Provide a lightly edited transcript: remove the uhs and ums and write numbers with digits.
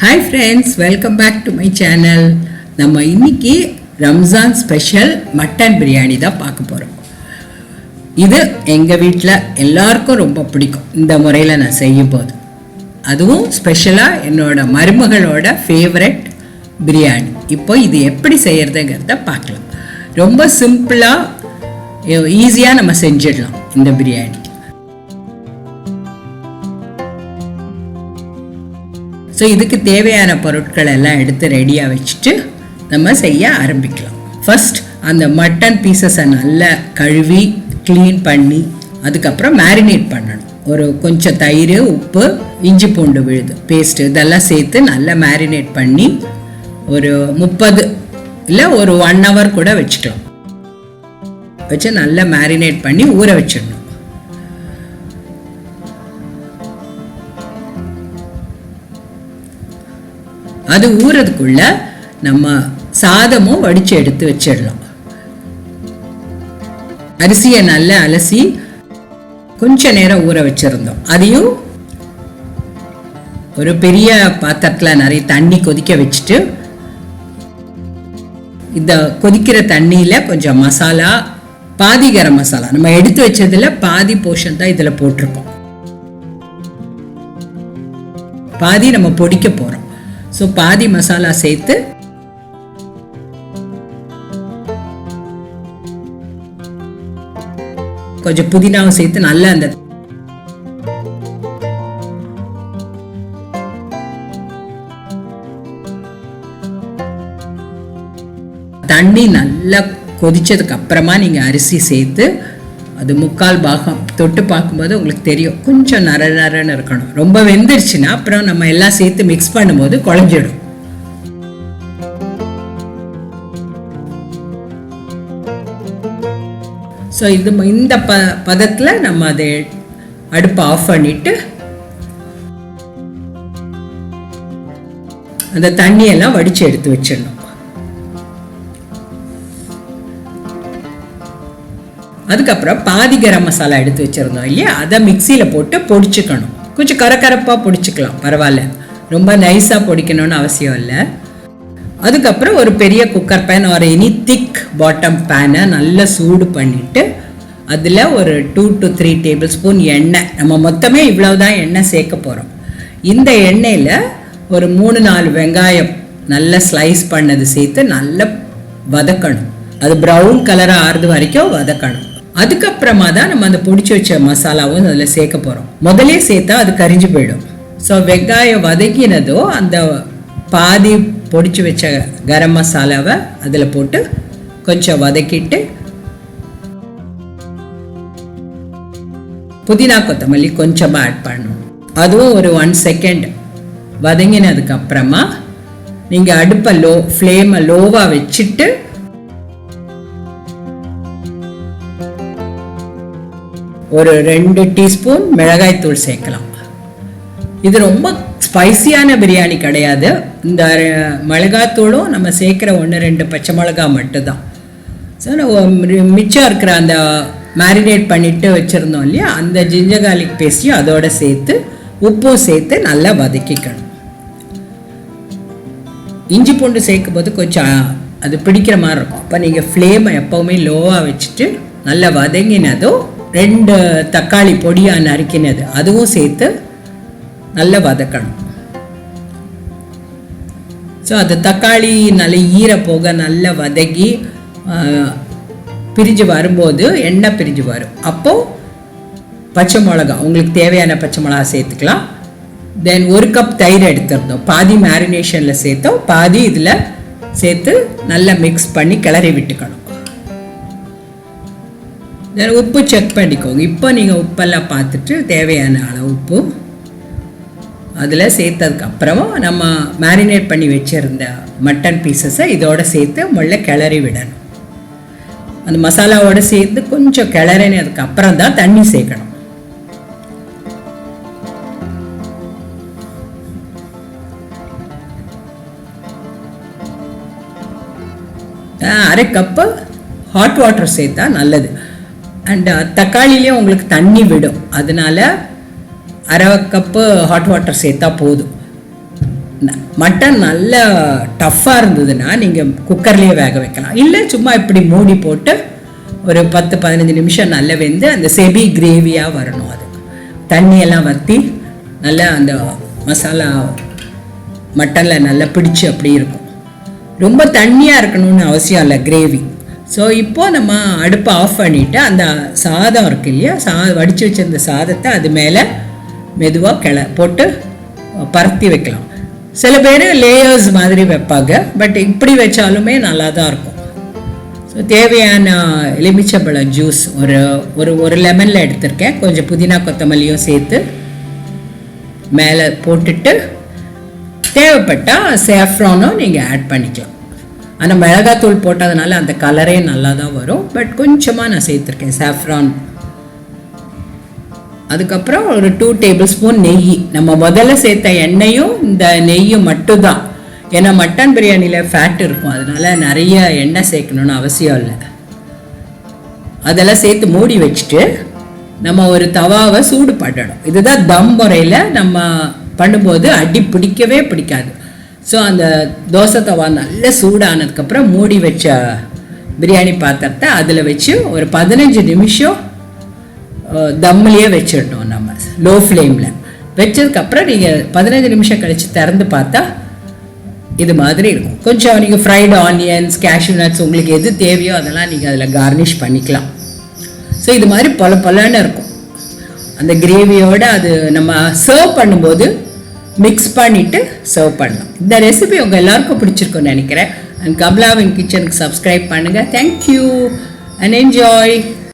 Hi friends, welcome back to my channel. நம்ம இன்னைக்கு Ramzan special mutton biryani தான் பார்க்க போறோம். இது எங்க வீட்ல எல்லாருக்கும் ரொம்ப பிடிக்கும். இந்த முறையில் நான் செய்யும்போது அதுவும் ஸ்பெஷலா என்னோட மருமகளோட ஃபேவரட் பிரியாணி. இப்போ இது எப்படி செய்யறதுங்கிறத பார்க்கலாம். ரொம்ப சிம்பிளா ஈஸியா நம்ம செஞ்சிடலாம் இந்த பிரியாணி. ஸோ இதுக்கு தேவையான பொருட்கள் எல்லாம் எடுத்து ரெடியாக வச்சுட்டு நம்ம செய்ய ஆரம்பிக்கலாம். ஃபர்ஸ்ட் அந்த மட்டன் பீசஸை நல்லா கழுவி க்ளீன் பண்ணி அதுக்கப்புறம் மேரினேட் பண்ணணும். ஒரு கொஞ்சம் தயிர், உப்பு, இஞ்சி பூண்டு விழுது பேஸ்ட்டு இதெல்லாம் சேர்த்து நல்லா மேரினேட் பண்ணி ஒரு 30 இல்லை ஒரு 1 hour கூட வச்சுக்கலாம். வச்சு நல்லா மேரினேட் பண்ணி ஊற வச்சிடணும். அது ஊறதுக்குள்ள நம்ம சாதமும் வடிச்சு எடுத்து வச்சிடலாம். அரிசியை நல்லா அலசி கொஞ்ச நேரம் ஊற வச்சிருந்தோம். அதையும் ஒரு பெரிய பாத்திரத்துல நிறைய தண்ணி கொதிக்க வச்சுட்டு இந்த கொதிக்கிற தண்ணியில கொஞ்சம் மசாலா, பாதி கரம் மசாலா நம்ம எடுத்து வச்சதுல பாதி போர்ஷன் தான் இதுல போட்டிருக்கோம். பாதி நம்ம பொடிக்க போறோம். ஸோ பாதி மசாலா சேர்த்து கொஞ்சம் புதினாவும் சேர்த்து நல்லா அந்த தண்ணி நல்லா கொதிச்சதுக்கு அப்புறமா நீங்க அரிசி சேர்த்து அது 3/4 பாகம் தொட்டு பார்க்கும்போது உங்களுக்கு தெரியும் கொஞ்சம் நரன்னு இருக்கணும். ரொம்ப வெந்துருச்சுன்னா அப்புறம் நம்ம எல்லாம் சேர்த்து மிக்ஸ் பண்ணும்போது குழஞ்சிடும். ஸோ இந்த பதத்தில் நம்ம அதை அடுப்பை ஆஃப் பண்ணிட்டு அந்த தண்ணியெல்லாம் வடிச்சு எடுத்து வச்சிடணும். அதுக்கப்புறம் பாதி கரம் மசாலா எடுத்து வச்சிருந்தோம் இல்லையா, அதை மிக்சியில் போட்டு பொடிச்சுக்கணும். கொஞ்சம் கரகரப்பாக பொடிச்சுக்கலாம், பரவாயில்ல, ரொம்ப நைஸாக பொடிக்கணும்னு அவசியம் இல்லை. அதுக்கப்புறம் ஒரு பெரிய குக்கர் பேன் ஒரு எனி திக் பாட்டம் பேனை நல்லா சூடு பண்ணிட்டு அதில் ஒரு 2 to 3 tablespoon எண்ணெய், நம்ம மொத்தமே இவ்வளவுதான் எண்ணெய் சேர்க்க போகிறோம். இந்த எண்ணெயில் ஒரு 3-4 வெங்காயம் நல்லா ஸ்லைஸ் பண்ணது சேர்த்து நல்லா வதக்கணும். அது ப்ரௌன் கலராக ஆறுது வரைக்கும் வதக்கணும். அதுக்கப்புறமா தான் நம்ம அந்த பொடிச்சு வச்ச மசாலாவும் அதில் சேர்க்க போகிறோம். முதலே சேர்த்தா அது கரிஞ்சு போயிடும். ஸோ வெங்காயம் வதக்கினதோ அந்த பாதி பொடிச்சு வச்ச கரம் மசாலாவை அதில் போட்டு கொஞ்சம் வதக்கிட்டு புதினா கொத்தமல்லி கொஞ்சமாக ஆட் பண்ணணும். அதுவும் ஒரு 1 second வதங்கினதுக்கு அப்புறமா நீங்கள் அடுப்பை ஃப்ளேமை லோவாக வச்சுட்டு ஒரு 2 டீஸ்பூன் மிளகாய் தூள் சேர்க்கலாம். இது ரொம்ப ஸ்பைசியான பிரியாணி கிடையாது. இந்த மிளகாத்தூளும் நம்ம சேர்க்குற 1-2 பச்சை மிளகா மட்டும்தான். ஸோ மிச்சம் இருக்கிற அந்த மேரினேட் பண்ணிட்டு வச்சுருந்தோம் இல்லையா, அந்த ஜிஞ்சர் கார்லிக் பேஸ்ட்டையும் அதோட சேர்த்து உப்பும் சேர்த்து நல்லா வதக்கிக்கணும். இஞ்சி பூண்டு சேர்க்கும் போது கொஞ்சம் அது பிடிக்கிற மாதிரி இருக்கும். அப்போ நீங்கள் ஃப்ளேமை எப்போவுமே லோவாக வச்சுட்டு நல்லா வதங்கினதும் 2 தக்காளி பொடியாக நறுக்கினது அதுவும் சேர்த்து நல்லா வதக்கணும். ஸோ அந்த தக்காளி நல்லா ஈர போக நல்லா வதக்கி பிரிஞ்சு வரும்போது எண்ணெய் பிரிஞ்சு வரும். அப்போது பச்சை மிளகா உங்களுக்கு தேவையான பச்சை மிளகா சேர்த்துக்கலாம். தென் 1 கப் தயிர் எடுத்துருந்தோம், பாதி மேரினேஷனில் சேர்த்தோம், பாதி இதில் சேர்த்து நல்லா மிக்ஸ் பண்ணி கிளறி விட்டுக்கணும். தென் உப்பு செக் பண்ணிக்கோங்க. இப்போ நீங்கள் உப்பெல்லாம் பார்த்துட்டு தேவையான அளவு உப்பு அதில் சேர்த்ததுக்கப்புறமா நம்ம மேரினேட் பண்ணி வச்சுருந்த மட்டன் பீசஸை இதோட சேர்த்து முள்ள கிளறி விடணும். அந்த மசாலாவோடு சேர்த்து கொஞ்சம் கிளறினதுக்கு அப்புறம் தான் தண்ணி சேர்க்கணும். அரை கப்பு ஹாட் வாட்டர் சேர்த்தா நல்லது. அண்ட் தக்காளிலேயே உங்களுக்கு தண்ணி விடும், அதனால அரை கப்பு ஹாட் வாட்டர் சேர்த்தா போதும். மட்டன் நல்ல டஃப்பாக இருந்ததுன்னா நீங்கள் குக்கர்லேயே வேக வைக்கலாம். இல்லை சும்மா இப்படி மூடி போட்டு ஒரு 10-15 நிமிஷம் நல்லா வெந்து அந்த செபி கிரேவியாக வரணும். அது தண்ணியெல்லாம் வற்றி நல்லா அந்த மசாலா மட்டனில் நல்லா பிடிச்சி அப்படி இருக்கும். ரொம்ப தண்ணியாக இருக்கணும்னு அவசியம் இல்லை கிரேவி. ஸோ இப்போது நம்ம அடுப்பை ஆஃப் பண்ணிவிட்டு அந்த சாதம் இருக்கு இல்லையா, வடித்து வச்சிருந்த சாதத்தை அது மேலே மெதுவாக போட்டு பரத்தி வைக்கலாம். சில பேர் லேயர்ஸ் மாதிரி வைப்பாங்க, பட் இப்படி வச்சாலுமே நல்லா தான் இருக்கும். ஸோ தேவையான எலுமிச்சம்பழம் ஜூஸ் ஒரு லெமனில் எடுத்திருக்கேன். கொஞ்சம் புதினா கொத்தமல்லியும் சேர்த்து மேலே போட்டுட்டு தேவைப்பட்டால் சேஃப்ரானும் நீங்கள் ஆட் பண்ணிக்கலாம். ஆனால் மிளகாத்தூள் போட்டதுனால அந்த கலரே நல்லா தான் வரும், பட் கொஞ்சமாக நான் சேர்த்துருக்கேன் சாஃப்ரான். அதுக்கப்புறம் ஒரு 2 டேபிள் ஸ்பூன் நெய். நம்ம முதல்ல சேர்த்த எண்ணெயும் இந்த நெய்யும் மட்டும்தான். ஏன்னா மட்டன் பிரியாணியில் ஃபேட் இருக்கும், அதனால நிறைய எண்ணெய் சேர்க்கணுன்னு அவசியம் இல்லை. அதெல்லாம் சேர்த்து மூடி வச்சுட்டு நம்ம ஒரு தவாவை சூடு பண்ணணும். இதுதான் தம் முறையில் நம்ம பண்ணும்போது அடி பிடிக்கவே பிடிக்காது. ஸோ அந்த தோசை தவா நல்ல சூடானதுக்கப்புறம் மூடி வச்ச பிரியாணி பாத்திரத்தை அதில் வச்சு ஒரு 15 நிமிஷம் தம்மிலேயே வச்சிடணும். நம்ம லோ ஃப்ளேமில் வச்சதுக்கப்புறம் நீங்கள் 15 நிமிஷம் கழித்து திறந்து பார்த்தா இது மாதிரி இருக்கும். கொஞ்சம் நீங்கள் ஃப்ரைடு ஆனியன்ஸ், கேஷ்யூ நட்ஸ் உங்களுக்கு எது தேவையோ அதெல்லாம் நீங்கள் அதில் கார்னிஷ் பண்ணிக்கலாம். ஸோ இது மாதிரி பொலன்னு இருக்கும் அந்த கிரேவியோடு. அது நம்ம சர்வ் பண்ணும்போது மிக்ஸ் பண்ணிவிட்டு சர்வ் பண்ணலாம். இந்த ரெசிபி உங்கள் எல்லாருக்கும் பிடிச்சிருக்குன்னு நினைக்கிறேன். அண்ட் கமலாவின் கிச்சனுக்கு சப்ஸ்கிரைப் பண்ணுங்கள். Thank you and enjoy.